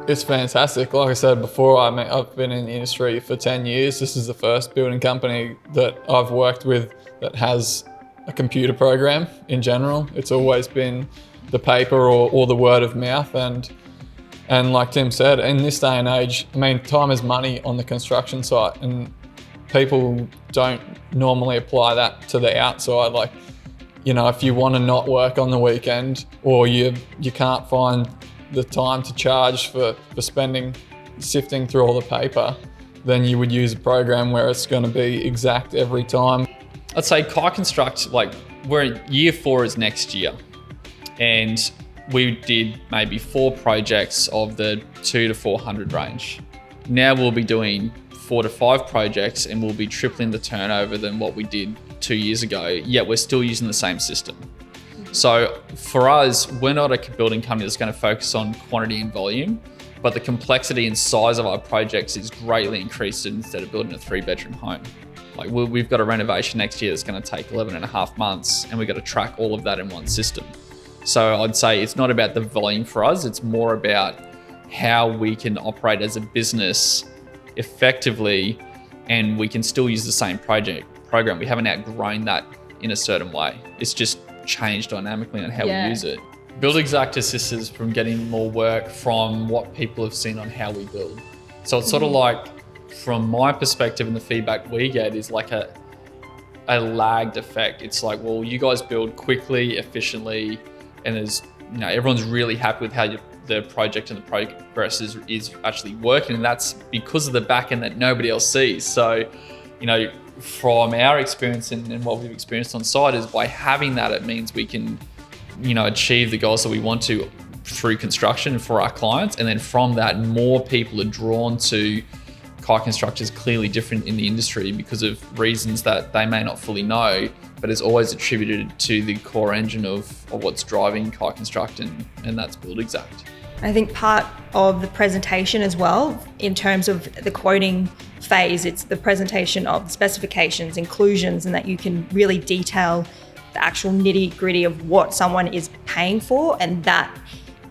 It's fantastic. Like I said before, I've been in the industry for 10 years. This is the first building company that I've worked with that has a computer program in general. It's always been the paper or the word of mouth. And like Tim said, in this day and age, I mean, time is money on the construction site, and people don't normally apply that to the outside. Like, you know, if you want to not work on the weekend, or you can't find the time to charge for sifting through all the paper, then you would use a program where it's going to be exact every time. I'd say Kai Konstruct, like, we're in year 4 is next year, and we did maybe 4 projects of the 200 to 400 range. Now we'll be doing 4 to 5 projects, and we'll be tripling the turnover than what we did 2 years ago, yet we're still using the same system. So for us, we're not a building company that's going to focus on quantity and volume, but the complexity and size of our projects is greatly increased instead of building a 3-bedroom home. Like, we've got a renovation next year that's going to take 11 and a half months, and we've got to track all of that in one system. So I'd say it's not about the volume for us, it's more about how we can operate as a business effectively, and we can still use the same program. We haven't outgrown that in a certain way. It's just changed dynamically on how we use it. Buildxact assists us from getting more work from what people have seen on how we build. So it's sort of like, from my perspective, and the feedback we get is like a lagged effect. It's like, well, you guys build quickly, efficiently, and there's, you know, everyone's really happy with how the project and the progress is actually working, and that's because of the back end that nobody else sees. So, you know, from our experience and what we've experienced on site, is by having that, it means we can, you know, achieve the goals that we want to through construction for our clients. And then from that, more people are drawn to Kai Konstruct is clearly different in the industry because of reasons that they may not fully know, but is always attributed to the core engine of what's driving Kai Konstruct, and that's Buildxact. I think part of the presentation as well, in terms of the quoting phase, it's the presentation of specifications, inclusions, and that you can really detail the actual nitty-gritty of what someone is paying for, and that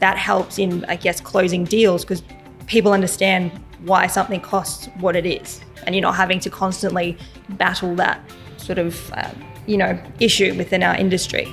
helps in, I guess, closing deals, because people understand why something costs what it is, and you're not having to constantly battle that sort of issue within our industry.